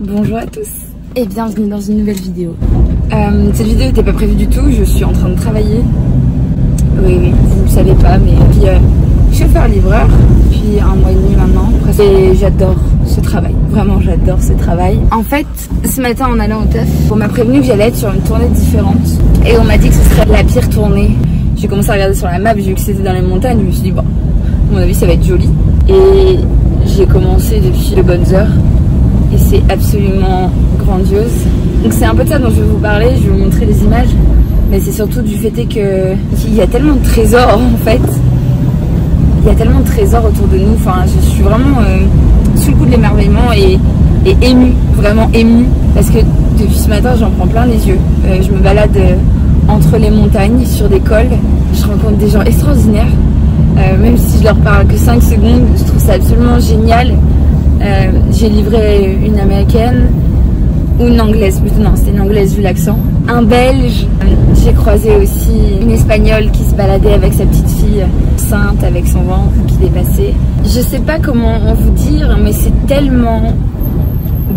Bonjour à tous et bienvenue dans une nouvelle vidéo. Cette vidéo n'était pas prévue du tout, je suis en train de travailler. Oui, vous ne le savez pas, mais chauffeur-livreur depuis 1 mois et demi maintenant. Et j'adore ce travail, vraiment j'adore ce travail. En fait, ce matin en allant au taf, on m'a prévenu que j'allais être sur une tournée différente. Et on m'a dit que ce serait la pire tournée. J'ai commencé à regarder sur la map, j'ai vu que c'était dans les montagnes, je me suis dit bon, à mon avis ça va être joli. Et j'ai commencé depuis de bonnes heures. Et c'est absolument grandiose. Donc c'est un peu de ça dont je vais vous parler, je vais vous montrer les images. Mais c'est surtout du fait qu'il y a tellement de trésors en fait. Il y a tellement de trésors autour de nous. Enfin, je suis vraiment sous le coup de l'émerveillement et émue, vraiment émue. Parce que depuis ce matin, j'en prends plein les yeux. Je me balade entre les montagnes, sur des cols. Je rencontre des gens extraordinaires. Même si je leur parle que 5 secondes, je trouve ça absolument génial. J'ai livré une américaine ou une anglaise, non c'était une anglaise vu l'accent, un belge, j'ai croisé aussi une espagnole qui se baladait avec sa petite fille enceinte avec son ventre qui dépassait. Je sais pas comment vous dire, mais c'est tellement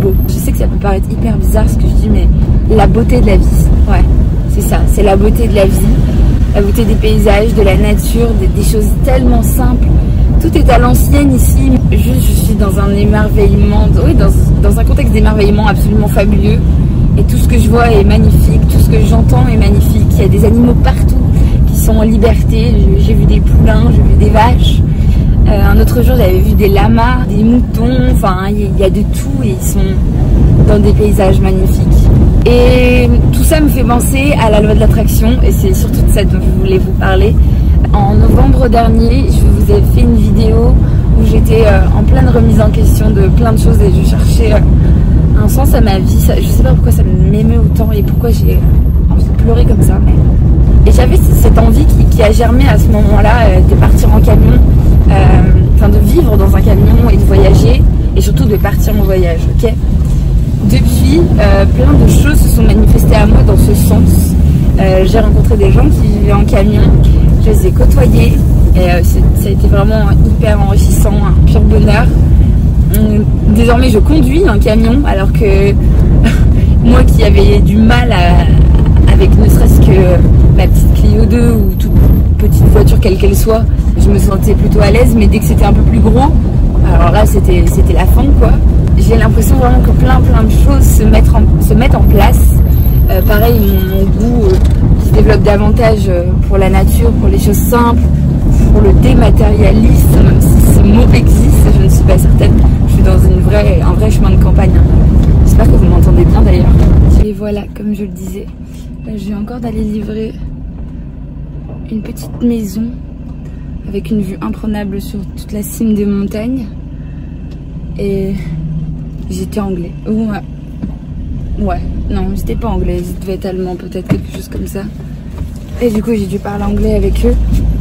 beau. Je sais que ça peut paraître hyper bizarre ce que je dis, mais la beauté de la vie, ouais, c'est ça, c'est la beauté de la vie, la beauté des paysages, de la nature, des choses tellement simples. Tout est à l'ancienne ici, juste je suis dans un émerveillement, oui, dans un contexte d'émerveillement absolument fabuleux. Et tout ce que je vois est magnifique, tout ce que j'entends est magnifique. Il y a des animaux partout qui sont en liberté. J'ai vu des poulains, j'ai vu des vaches. Un autre jour j'avais vu des lamas, des moutons, enfin il y a de tout et ils sont dans des paysages magnifiques. Et tout ça me fait penser à la loi de l'attraction et c'est surtout de ça dont je voulais vous parler. En novembre dernier, je vous ai fait une vidéo où j'étais en pleine remise en question de plein de choses et je cherchais un sens à ma vie. Je sais pas pourquoi ça m'émeut autant et pourquoi j'ai envie de pleurer comme ça. Et j'avais cette envie qui a germé à ce moment-là de partir en camion, enfin de vivre dans un camion et de voyager et surtout de partir en voyage. Ok. Depuis, plein de choses se sont manifestées à moi dans ce sens. J'ai rencontré des gens qui vivaient en camion. Je les ai côtoyés et ça a été vraiment hyper enrichissant, un pur bonheur. Désormais je conduis un camion alors que moi qui avais du mal avec ne serait-ce que ma petite Clio 2 ou toute petite voiture quelle qu'elle soit, je me sentais plutôt à l'aise, mais dès que c'était un peu plus gros, alors là c'était la fin quoi. J'ai l'impression vraiment que plein de choses se mettent en place. Pareil, mon goût qui se développe davantage pour la nature, pour les choses simples, pour le dématérialisme, même si ce mot existe, je ne suis pas certaine. Je suis dans un vrai chemin de campagne. J'espère que vous m'entendez bien d'ailleurs. Et voilà, comme je le disais, je viens encore d'aller livrer une petite maison avec une vue imprenable sur toute la cime des montagnes. Et j'étais anglais. Ouais, non, j'étais pas anglaise, je devais être allemand, peut-être quelque chose comme ça. Et du coup, j'ai dû parler anglais avec eux.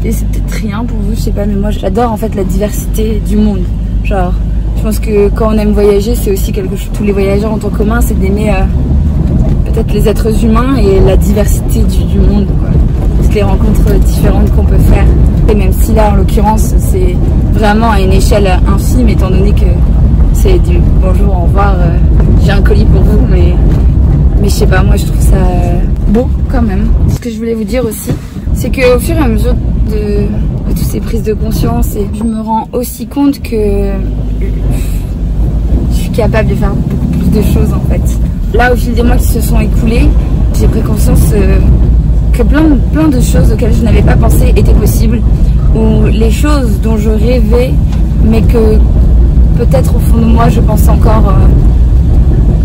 Et c'est peut-être rien pour vous, je sais pas, mais moi j'adore en fait la diversité du monde. Genre, je pense que quand on aime voyager, c'est aussi quelque chose, tous les voyageurs ont en commun, c'est d'aimer peut-être les êtres humains et la diversité du monde, quoi. Toutes les rencontres différentes qu'on peut faire. Et même si là, en l'occurrence, c'est vraiment à une échelle infime, étant donné que c'est du bonjour, au revoir, j'ai un colis pour vous, mais je sais pas, moi je trouve ça beau quand même. Ce que je voulais vous dire aussi, c'est qu'au fur et à mesure de toutes ces prises de conscience, et je me rends aussi compte que je suis capable de faire beaucoup plus de choses en fait. Là, au fil des mois qui se sont écoulés, j'ai pris conscience que plein de choses auxquelles je n'avais pas pensé étaient possibles, ou les choses dont je rêvais, mais que peut-être au fond de moi je pense encore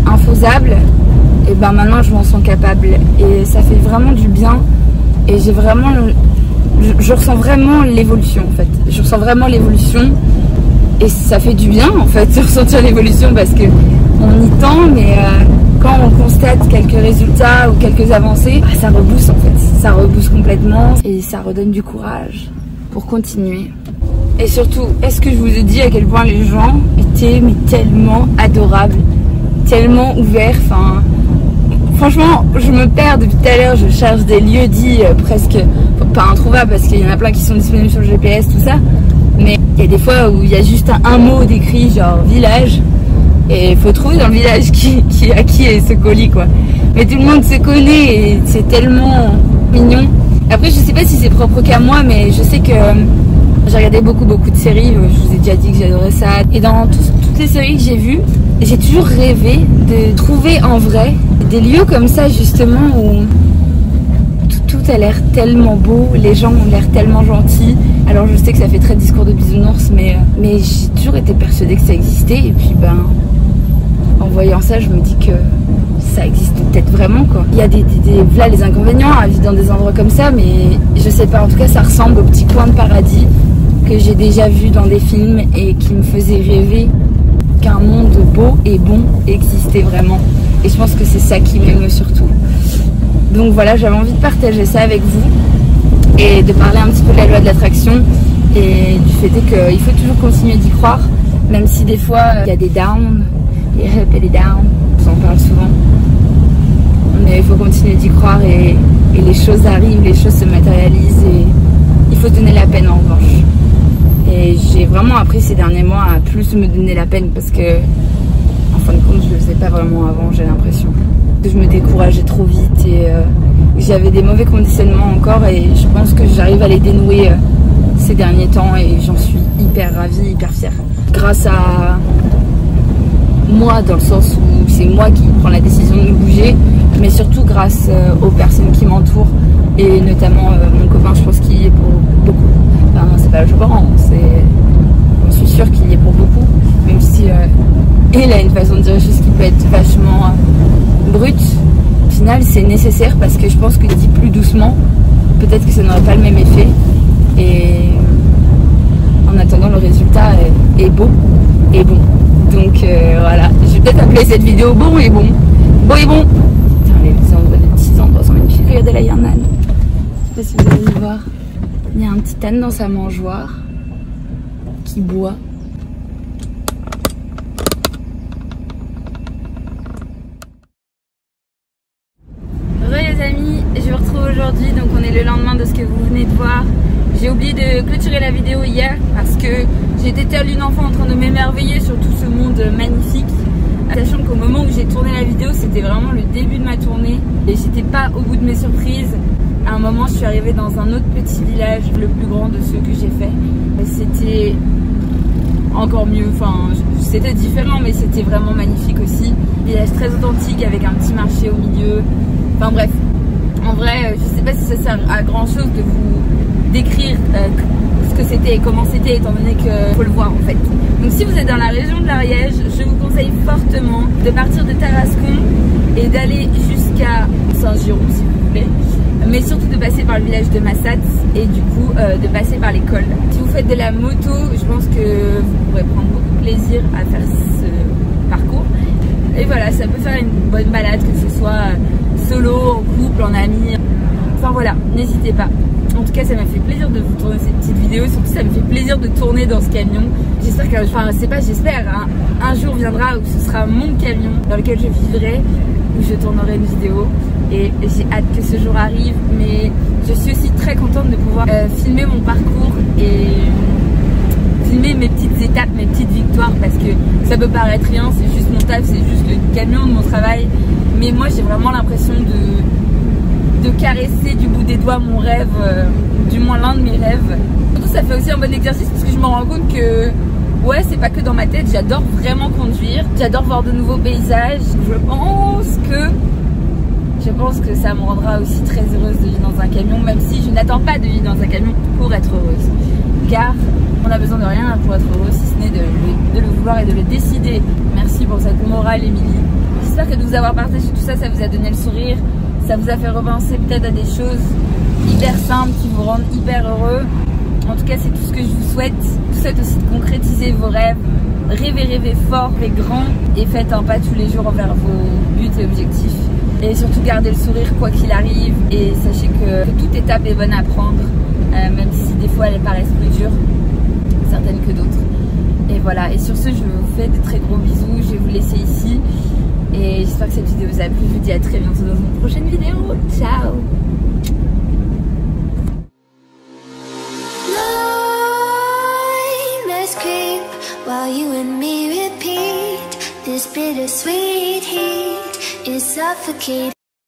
infaisable, et ben maintenant je m'en sens capable et ça fait vraiment du bien et j'ai vraiment je ressens vraiment l'évolution en fait, je ressens vraiment l'évolution et ça fait du bien en fait de ressentir l'évolution parce que on y tend mais quand on constate quelques résultats ou quelques avancées, bah, ça rebooste en fait, ça rebooste complètement et ça redonne du courage pour continuer. Et surtout, est-ce que je vous ai dit à quel point les gens étaient mais tellement adorables, tellement ouverts, enfin franchement je me perds depuis tout à l'heure, je cherche des lieux dits presque pas introuvables parce qu'il y en a plein qui sont disponibles sur le GPS tout ça, mais il y a des fois où il y a juste un mot décrit genre village Et il faut trouver dans le village à qui est ce colis, quoi. Mais tout le monde se connaît et c'est tellement mignon. Après, je sais pas si c'est propre qu'à moi, mais je sais que j'ai regardé beaucoup de séries. Je vous ai déjà dit que j'adorais ça. Et dans toutes les séries que j'ai vues, j'ai toujours rêvé de trouver en vrai des lieux comme ça, justement, où tout a l'air tellement beau, les gens ont l'air tellement gentils. Alors je sais que ça fait très discours de bisounours, mais j'ai toujours été persuadée que ça existait. Et puis en voyant ça, je me dis que ça existe peut-être vraiment, quoi. Il y a là les inconvénients à vivre dans des endroits comme ça, mais je sais pas, en tout cas ça ressemble au petit coin de paradis que j'ai déjà vu dans des films et qui me faisait rêver qu'un monde beau et bon existait vraiment. Et je pense que c'est ça qui m'émeut surtout. Donc voilà, j'avais envie de partager ça avec vous et de parler un petit peu de la loi de l'attraction et du fait qu'il faut toujours continuer d'y croire, même si des fois il y a des downs, les up et les downs, on en parle souvent. Mais il faut continuer d'y croire et les choses arrivent, les choses se matérialisent et il faut donner la peine en revanche. Et j'ai vraiment appris ces derniers mois à plus me donner la peine parce que en fin de compte je le faisais pas vraiment avant, j'ai l'impression. Je me décourageais trop vite et j'avais des mauvais conditionnements encore et je pense que j'arrive à les dénouer ces derniers temps et j'en suis hyper ravie, hyper fière. Grâce à moi, dans le sens où c'est moi qui prends la décision de me bouger, mais surtout grâce aux personnes qui m'entourent et notamment mon copain, je pense qu'il y est pour beaucoup. Enfin, c'est pas le parent, je suis sûre qu'il y est pour beaucoup, même si il a une façon de dire les choses qui peut être vachement brute. Au final, c'est nécessaire parce que je pense que dit plus doucement, peut-être que ça n'aurait pas le même effet. Et en attendant, le résultat est beau et bon. Donc voilà, je vais peut-être appeler cette vidéo Bon et bon. Bon et bon. Putain, les petits endroits sont magnifiques. Regardez là, il y a un âne. Je sais pas si vous allez le voir. Il y a un petit âne dans sa mangeoire qui boit. Je vous retrouve aujourd'hui, donc on est le lendemain de ce que vous venez de voir. J'ai oublié de clôturer la vidéo hier parce que j'étais telle une enfant en train de m'émerveiller sur tout ce monde magnifique, sachant qu'au moment où j'ai tourné la vidéo, c'était vraiment le début de ma tournée et j'étais pas au bout de mes surprises. À un moment, je suis arrivée dans un autre petit village, le plus grand de ceux que j'ai fait. C'était encore mieux, enfin c'était différent, mais c'était vraiment magnifique aussi. Village très authentique avec un petit marché au milieu. Enfin bref, en vrai, je sais pas si ça sert à grand chose de vous décrire ce que c'était et comment c'était, étant donné qu'il faut le voir en fait. Donc si vous êtes dans la région de l'Ariège, je vous conseille fortement de partir de Tarascon et d'aller jusqu'à Saint-Girons s'il vous plaît, mais surtout de passer par le village de Massat et du coup de passer par l'école. Si vous faites de la moto, je pense que vous pourrez prendre beaucoup de plaisir à faire ce parcours. Et voilà, ça peut faire une bonne balade, que ce soit solo, en couple, en amis. Enfin voilà, n'hésitez pas. En tout cas, ça m'a fait plaisir de vous tourner cette petite vidéo. Surtout, ça me fait plaisir de tourner dans ce camion. J'espère que, enfin, c'est pas j'espère, hein, un jour viendra où ce sera mon camion dans lequel je vivrai, où je tournerai une vidéo. Et j'ai hâte que ce jour arrive. Mais je suis aussi très contente de pouvoir filmer mon parcours et filmer mes petites étapes, mes petites victoires, parce que ça peut paraître rien, c'est juste mon taf, c'est juste le camion de mon travail. Mais moi, j'ai vraiment l'impression de caresser du bout des doigts mon rêve, du moins l'un de mes rêves. Surtout, ça fait aussi un bon exercice parce que je me rends compte que ouais, c'est pas que dans ma tête, j'adore vraiment conduire, j'adore voir de nouveaux paysages. Je pense que ça me rendra aussi très heureuse de vivre dans un camion, même si je n'attends pas de vivre dans un camion pour être heureuse. Car on n'a besoin de rien pour être heureux, si ce n'est de le vouloir et de le décider. Merci pour cette morale, Émilie. J'espère que de vous avoir partagé tout ça, ça vous a donné le sourire. Ça vous a fait repenser peut-être à des choses hyper simples qui vous rendent hyper heureux. En tout cas, c'est tout ce que je vous souhaite. Je vous souhaite aussi de concrétiser vos rêves. Rêvez fort, rêvez grand et faites un pas tous les jours envers vos buts et objectifs. Et surtout, gardez le sourire quoi qu'il arrive. Et sachez que toute étape est bonne à prendre, même si des fois elles paraissent plus dures, certaines que d'autres. Et voilà, et sur ce, je vous fais de très gros bisous. Je vais vous laisser ici. Et j'espère que cette vidéo vous a plu. Je vous dis à très bientôt dans une prochaine vidéo. Ciao! While you and me repeat This bittersweet heat is suffocating.